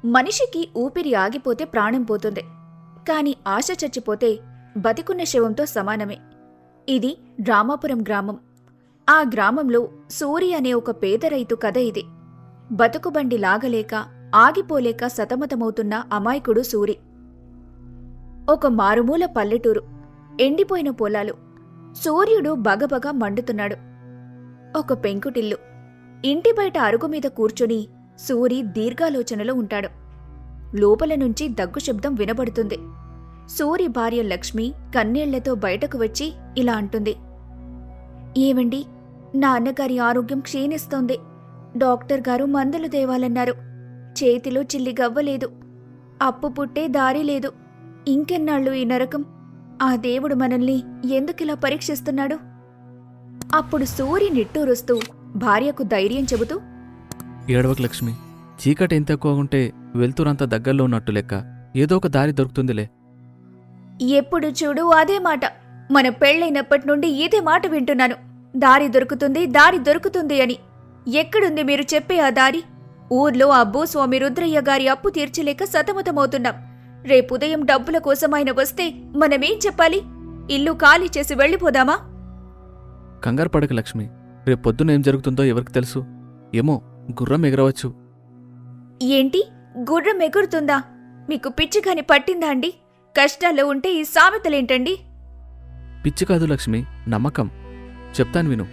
మనిషికి ఊపిరి ఆగిపోతే ప్రాణం పోతుంది. కాని ఆశ చచ్చిపోతే బతికున్న శవంతో సమానమే. ఇది రామాపురం గ్రామం. ఆ గ్రామంలో సూరి అనే ఒక పేద రైతు కథ ఇది. బతుకుబండి లాగలేక ఆగిపోలేక సతమతమవుతున్న అమాయకుడు సూరి. ఒక మారుమూల పల్లెటూరు, ఎండిపోయిన పొలాలు. సూర్యుడు బగబగ మండుతున్నాడు. ఒక పెంకుటిల్లు. ఇంటి బయట అరుగుమీద కూర్చొని సూరి దీర్ఘాలోచనలో ఉంటాడు. లోపల నుంచి దగ్గు శబ్దం వినబడుతుంది. సూరి భార్య లక్ష్మి కన్నీళ్లతో బయటకు వచ్చి ఇలా అంటుంది. ఏమండి, నా అన్నగారి ఆరోగ్యం క్షీణిస్తోంది. డాక్టర్ గారు మందులు తేవాలన్నారు. చేతిలో చిల్లి గవ్వలేదు. అప్పు పుట్టే దారి లేదు. ఇంకెన్నాళ్ళు ఈ నరకం? ఆ దేవుడు మనల్ని ఎందుకిలా పరీక్షిస్తున్నాడు? అప్పుడు సూరి నిట్టూరుస్తూ భార్యకు ధైర్యం చెబుతూ, ఏడవకు లక్ష్మి, చీకటి ఎంత ఎక్కువ ఉంటే వెళ్తురంత దగ్గరలో ఉన్నట్టు లెక్క. ఏదో ఒక దారి దొరుకుతుందిలే. ఎప్పుడు చూడు అదే మాట. మన పెళ్లైనప్పటి నుండి ఇదే మాట వింటున్నాను. దారి దొరుకుతుంది, దారి దొరుకుతుంది అని. ఎక్కడుంది మీరు చెప్పే ఆ దారి? ఊర్లో ఆ భూస్వామి రుద్రయ్య గారి అప్పు తీర్చలేక సతమతమవుతున్నాం. రేపుదయం డబ్బుల కోసం ఆయన వస్తే మనమేం చెప్పాలి? ఇల్లు ఖాళీ చేసి వెళ్ళిపోదామా? కంగారు పడక లక్ష్మి, రేపొద్దున ఏం జరుగుతుందో ఎవరికి తెలుసు? ఏమో, గుర్రం ఎగరవచ్చు. ఏంటి, గుర్రం ఎగురుతుందా? మీకు పిచ్చికాని పట్టిందా అండి? కష్టాల్లో ఉంటే ఈ సామెతలేంటండి? పిచ్చి కాదు లక్ష్మి, నమ్మకం. చెప్తాను విను.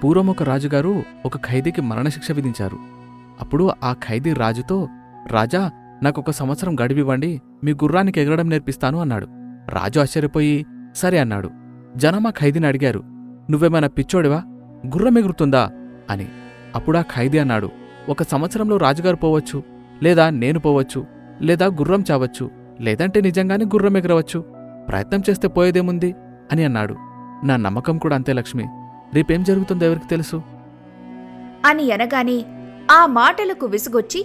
పూర్వం ఒక రాజుగారు ఒక ఖైదీకి మరణశిక్ష విధించారు. అప్పుడు ఆ ఖైదీ రాజుతో, రాజా, నాకొక సంవత్సరం గడివివ్వండి, మీ గుర్రానికి ఎగరడం నేర్పిస్తాను అన్నాడు. రాజు ఆశ్చర్యపోయి సరే అన్నాడు. జనం ఆ ఖైదీని అడిగారు, నువ్వేమైనా పిచ్చోడివా? గుర్రం ఎగురుతుందా అని. అప్పుడా ఖైదీ అన్నాడు, ఒక సంవత్సరంలో రాజుగారు పోవచ్చు, లేదా నేను పోవచ్చు, లేదా గుర్రం చావచ్చు, లేదంటే నిజంగానే గుర్రం ఎగరవచ్చు. ప్రయత్నం చేస్తే పోయేదేముంది అని అన్నాడు. నా నమ్మకం కూడా అంతే లక్ష్మి. రేపేం జరుగుతుందో ఎవరికి తెలుసు అని అనగానే ఆ మాటలకు విసుగొచ్చి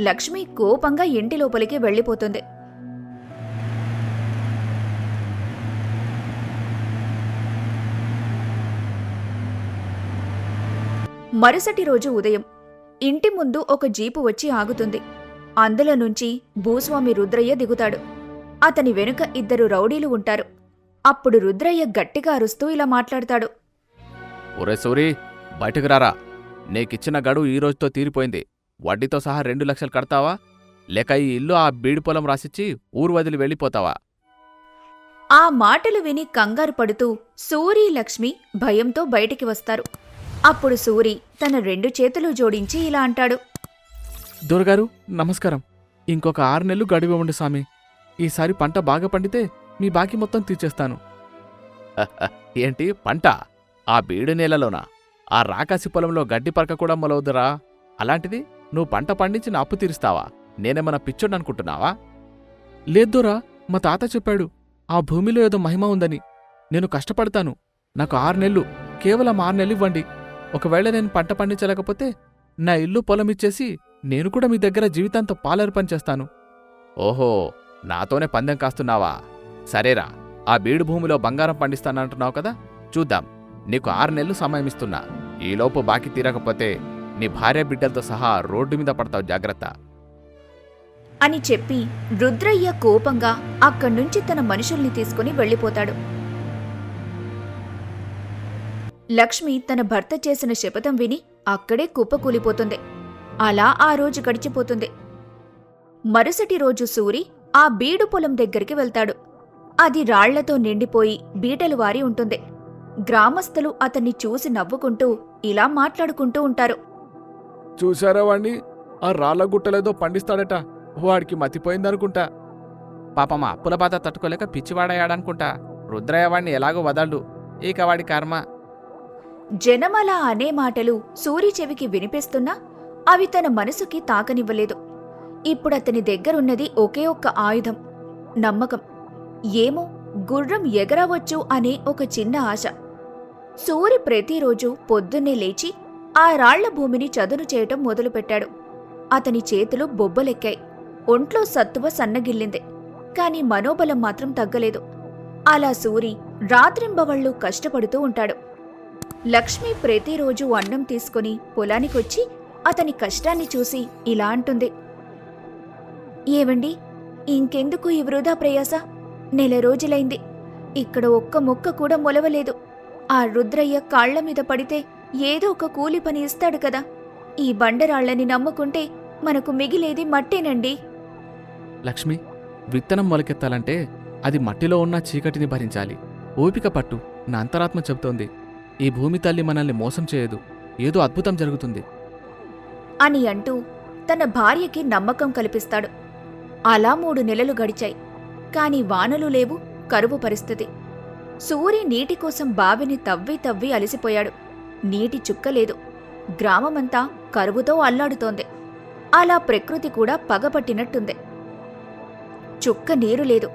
లక్ష్మి కోపంగా ఇంటి లోపలికి వెళ్ళిపోతుంది. మరుసటి రోజు ఉదయం ఇంటి ముందు ఒక జీపు వచ్చి ఆగుతుంది. అందులో నుంచి భూస్వామి రుద్రయ్య దిగుతాడు. అతని వెనుక ఇద్దరు రౌడీలు ఉంటారు. అప్పుడు రుద్రయ్య గట్టిగా అరుస్తూ ఇలా మాట్లాడతాడు. ఒరే సూరి, బయటకు రారా. నీకిచ్చిన గడువు ఈ రోజుతో తీరిపోయింది. వడ్డీతో సహా 2 లక్షలు కడతావా, లేక ఈ ఇల్లు ఆ బీడు పొలం రాసిచ్చి ఊరు వదిలి వెళ్ళిపోతావా? ఆ మాటలు విని కంగారు పడుతూ సూరి, లక్ష్మి భయంతో బయటికి వస్తారు. అప్పుడు సూరి తన 2 చేతులు జోడించి ఇలా అంటాడు. దొరగారు నమస్కారం. ఇంకొక 6 నెలలు గడివివ్వండి స్వామి. ఈసారి పంట బాగా పండితే మీ బాకీ మొత్తం తీర్చేస్తాను. ఏంటి పంట? ఆ బీడు నేలలోనా? ఆ రాకాసి పొలంలో గడ్డి పరక కూడా మొలవదురా. అలాంటిది నువ్వు పంట పండించి నా అప్పు తీరుస్తావా? నేనేమన్నా పిచ్చోడనుకుంటున్నావా? లేద్దోరా, మా తాత చెప్పాడు, ఆ భూమిలో ఏదో మహిమ ఉందని. నేను కష్టపడతాను. నాకు 6 నెలలు, కేవలం 6 నెలలు ఇవ్వండి. ఒకవేళ నేను పంట పండించలేకపోతే నా ఇల్లు పొలం ఇచ్చేసి నేను కూడా మీ దగ్గర జీవితాంతం పాలర్పని చేస్తాను. ఓహో, నాతోనే పందెం కాస్తున్నావా? సరేరా, ఆ బీడు భూమిలో బంగారం పండిస్తానంటున్నావు కదా, చూద్దాం. నీకు 6 నెలలు సమయమిస్తున్నా. ఈలోపు బాకీ తీరకపోతే నీ భార్య బిడ్డలతో సహా రోడ్డు మీద పడతావు, జాగ్రత్త అని చెప్పి రుద్రయ్య కోపంగా అక్కడ్నుంచి తన మనుషుల్ని తీసుకుని వెళ్ళిపోతాడు. లక్ష్మి తన భర్త చేసిన శపథం విని అక్కడే కుప్పకూలిపోతుంది. అలా ఆ రోజు గడిచిపోతుంది. మరుసటి రోజు సూరి ఆ బీడు పొలం దగ్గరికి వెళ్తాడు. అది రాళ్లతో నిండిపోయి బీటలు వారి ఉంటుంది. గ్రామస్తులు అతన్ని చూసి నవ్వుకుంటూ ఇలా మాట్లాడుకుంటూ ఉంటారు. చూశారా వాణ్ణి? ఆ రాళ్ల గుట్టలేదో పండిస్తాడట. వాడికి మతిపోయిందనుకుంటా. పాపమా, అప్పుల బాధ తట్టుకోలేక పిచ్చివాడయ్యాడనుకుంటా. రుద్రయ్య వాణ్ణి ఎలాగో వదలడు, ఇక వాడి కర్మ. జనమలా అనే మాటలు సూరి చెవికి వినిపిస్తున్నా అవి తన మనసుకి తాకనివ్వలేదు. ఇప్పుడతని దగ్గరున్నది ఒకే ఒక్క ఆయుధం, నమ్మకం. ఏమో, గుర్రం ఎగరవచ్చు అనే ఒక చిన్న ఆశ. సూరి ప్రతిరోజు పొద్దున్నే లేచి ఆ రాళ్ల భూమిని చదును చేయటం మొదలుపెట్టాడు. అతని చేతులు బొబ్బలెక్కాయి. ఒంట్లో సత్తువ సన్నగిల్లింది. కాని మనోబలం మాత్రం తగ్గలేదు. అలా సూరి రాత్రింబవళ్లు కష్టపడుతూ ఉంటాడు. లక్ష్మి ప్రతిరోజు అన్నం తీసుకుని పొలానికొచ్చి అతని కష్టాన్ని చూసి ఇలా అంటుంది. ఏవండి, ఇంకెందుకు ఈ వృధా ప్రయాస? నెల రోజులైంది, ఇక్కడ ఒక్క మొక్క కూడా మొలవలేదు. ఆ రుద్రయ్య కాళ్ల మీద పడితే ఏదో ఒక కూలి పని ఇస్తాడు కదా. ఈ బండరాళ్లని నమ్ముకుంటే మనకు మిగిలేది మట్టేనండి. లక్ష్మి, విత్తనం మొలకెత్తాలంటే అది మట్టిలో ఉన్న చీకటిని భరించాలి. ఓపిక పట్టు, నా అంతరాత్మ చెబుతోంది. ఈ భూమి తల్లి మనల్ని మోసం చేయదు, ఏదో అద్భుతం జరుగుతుంది అని అంటూ తన భార్యకి నమ్మకం కల్పిస్తాడు. అలా 3 నెలలు గడిచాయి. కాని వానలు లేవు, కరువు పరిస్థితి. సూరి నీటి కోసం బావిని తవ్వి తవ్వి అలసిపోయాడు. నీటి చుక్కలేదు. గ్రామమంతా కరువుతో అల్లాడుతోంది. అలా ప్రకృతి కూడా పగపట్టినట్టుంది. చుక్క నీరు లేదు.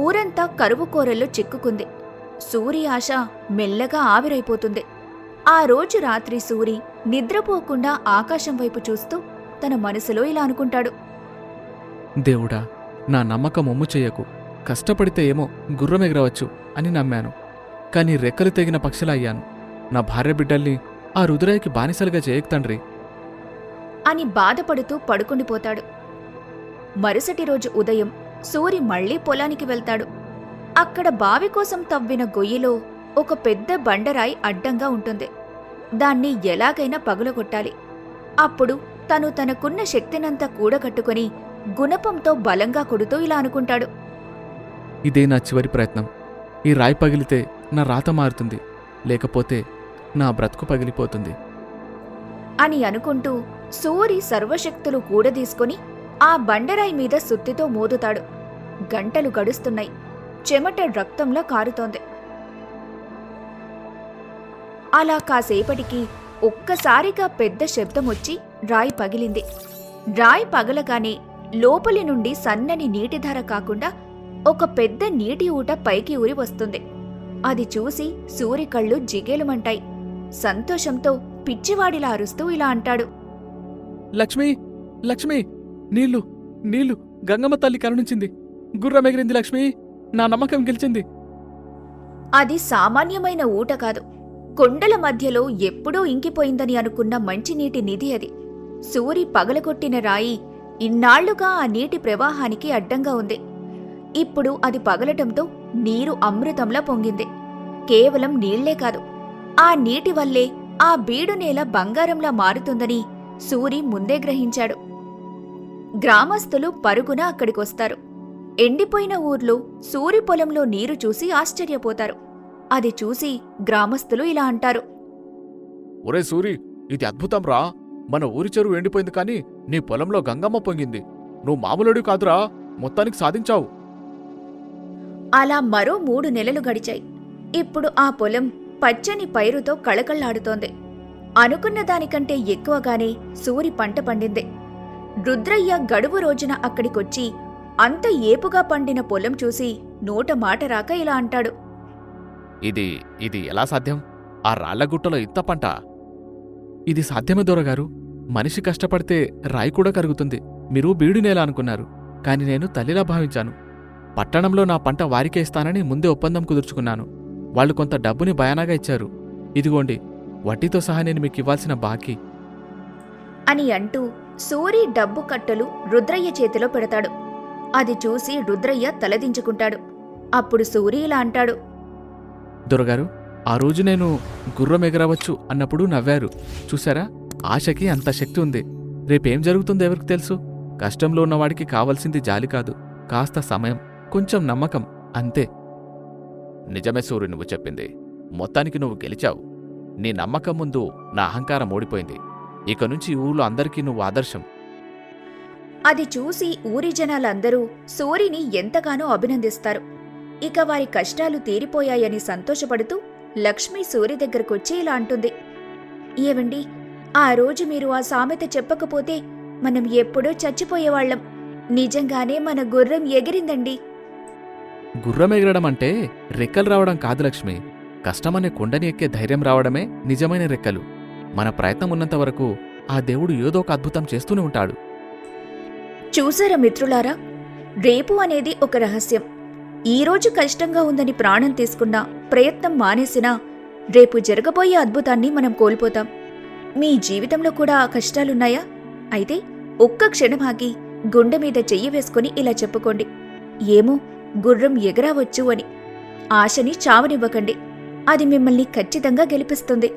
ఊరంతా కరువు కోరల్లో చిక్కుకుంది. సూరి ఆశ మెల్లగా ఆవిరైపోతుంది. ఆ రోజు రాత్రి సూరి నిద్రపోకుండా ఆకాశం వైపు చూస్తూ తన మనసులో ఇలా అనుకుంటాడు. దేవుడా, నా నమ్మకం ఒమ్ము చెయ్యకు. కష్టపడితే ఏమో గుర్రమెగరవచ్చు అని నమ్మాను. కాని రెక్కలు తెగిన పక్షిలా అయ్యాను. నా భార్య బిడ్డల్ని ఆ రుద్రయ్యకి బానిసలుగా చేయకు తండ్రి అని బాధపడుతూ పడుకుండిపోతాడు. మరుసటి రోజు ఉదయం సూరి మళ్లీ పొలానికి వెళ్తాడు. అక్కడ బావి కోసం తవ్విన గొయ్యిలో ఒక పెద్ద బండరాయి అడ్డంగా ఉంటుంది. దాన్ని ఎలాగైనా పగులగొట్టాలి. అప్పుడు తను తనకున్న శక్తినంతా కూడగట్టుకుని గుణపంతో బలంగా కొడుతూ ఇలా అనుకుంటాడు. ఇదే నా చివరి ప్రయత్నం. ఈ రాయి పగిలితే నా రాత మారుతుంది, లేకపోతే నా బ్రతుకు పగిలిపోతుంది అని అనుకుంటూ సూరి సర్వశక్తులు కూడదీసుకుని ఆ బండరాయి మీద సుత్తితో మోదుతాడు. గంటలు గడుస్తున్నాయి. చెమట రక్తంలో కారుతోంది. అలా కాసేపటికి ఒక్కసారిగా పెద్ద శబ్దమొచ్చి రాయి పగిలింది. రాయి పగలగానే లోపలి నుండి సన్నని నీటిధార కాకుండా ఒక పెద్ద నీటి ఊట పైకి ఊరి వస్తుంది. అది చూసి సూరి కళ్ళు జిగేలుమంటాయి. సంతోషంతో పిచ్చివాడిలా అరుస్తూ ఇలా అంటాడు. లక్ష్మి, లక్ష్మి, నీళ్లు, నీళ్లు, గంగమ్మ తల్లి కరుణించింది. గుర్రమెగిరింది లక్ష్మి, నా నమ్మకం గెలిచింది. అది సామాన్యమైన ఊట కాదు. కొండల మధ్యలో ఎప్పుడూ ఇంకిపోయిందని అనుకున్న మంచినీటి నిధి అది. సూరి పగలగొట్టిన రాయి ఇన్నాళ్లుగా ఆ నీటి ప్రవాహానికి అడ్డంగా ఉంది. ఇప్పుడు అది పగలటంతో నీరు అమృతంలా పొంగింది. కేవలం నీళ్లే కాదు, ఆ నీటి వల్లే ఆ బీడు నేల బంగారంలా మారుతుందని సూరి ముందే గ్రహించాడు. గ్రామస్తులు పరుగున అక్కడికొస్తారు. ఎండిపోయిన ఊర్లో సూరి పొలంలో నీరు చూసి ఆశ్చర్యపోతారు. అది చూసి గ్రామస్తులు ఇలా అంటారు. ఒరే సూరి, ఇది అద్భుతం రా. మన ఊరి చెరువు ఎండిపోయింది కానీ నీ పొలంలో గంగమ్మ పొంగింది. నువ్వు మామూలుడు కాదురా, మొత్తానికి సాధించావు. అలా మరో 3 నెలలు గడిచాయి. ఇప్పుడు ఆ పొలం పచ్చని పైరుతో కళకళ్లాడుతోంది. అనుకున్న దానికంటే ఎక్కువగానే సూరి పంట పండింది. రుద్రయ్య గడువు రోజున అక్కడికొచ్చి అంత ఏపుగా పండిన పొలం చూసి నోట మాట రాక ఇలా అంటాడు. ఇది ఎలా సాధ్యం? ఆ రాళ్లగుట్టలో ఇంత పంట? ఇది సాధ్యమే దొరగారు. మనిషి కష్టపడితే రాయి కూడా కరుగుతుంది. మీరు బీడు నేల అనుకున్నారు, కాని నేను తల్లిలా భావించాను. పట్టణంలో నా పంట వారికే ఇస్తానని ముందే ఒప్పందం కుదుర్చుకున్నాను. వాళ్లు కొంత డబ్బుని బయానాగా ఇచ్చారు. ఇదిగోండి, వడ్డీతో సహా నేను మీకివ్వాల్సిన బాకీ అని అంటూ సూరి డబ్బు కట్టలు రుద్రయ్య చేతిలో పెడతాడు. అది చూసి రుద్రయ్య తలదించుకుంటాడు. అప్పుడు సూరి ఇలా అంటాడు. దొరగారు, ఆ రోజు నేను గుర్రం ఎగరవచ్చు అన్నప్పుడు నవ్వారు. చూశారా, ఆశకి అంత శక్తి ఉంది. రేపేం జరుగుతుందో ఎవరికి తెలుసు? కష్టంలో ఉన్నవాడికి కావలసింది జాలి కాదు, కాస్త సమయం, కొంచెం నమ్మకం, అంతే. నిజమే సూరి, నువ్వు చెప్పింది. మొత్తానికి నువ్వు గెలిచావు. నీ నమ్మకం ముందు నా అహంకారం ఓడిపోయింది. ఇక నుంచి ఊళ్ళో అందరికీ నువ్వు ఆదర్శం. అది చూసి ఊరి జనాలందరూ సూరిని ఎంతగానో అభినందిస్తారు. ఇక వారి కష్టాలు తీరిపోయాయని సంతోషపడుతూ లక్ష్మి సూరి దగ్గరకొచ్చి ఇలా అంటుంది. ఏవండి, ఆ రోజు మీరు ఆ సామెత చెప్పకపోతే మనం ఎప్పుడో చచ్చిపోయేవాళ్లం. నిజంగానే మన గుర్రం ఎగిరిందండి. గుర్రం ఎగరడం అంటే రెక్కలు రావడం కాదు లక్ష్మి. కష్టమనే కొండని ఎక్కే ధైర్యం రావడమే నిజమైన రెక్కలు. మన ప్రయత్నం ఉన్నంతవరకు ఆ దేవుడు ఏదో ఒక అద్భుతం చేస్తూనే ఉంటాడు. చూసారా మిత్రులారా, రేపు అనేది ఒక రహస్యం. ఈరోజు కష్టంగా ఉందని ప్రాణం తీసుకున్నా, ప్రయత్నం మానేసినా రేపు జరగబోయే అద్భుతాన్ని మనం కోల్పోతాం. మీ జీవితంలో కూడా కష్టాలున్నాయా? అయితే ఒక్క క్షణమాగి గుండె మీద చెయ్యి వేసుకుని ఇలా చెప్పుకోండి, ఏమో గుర్రం ఎగరావచ్చు అని. ఆశని చావనివ్వకండి, అది మిమ్మల్ని ఖచ్చితంగా గెలిపిస్తుంది.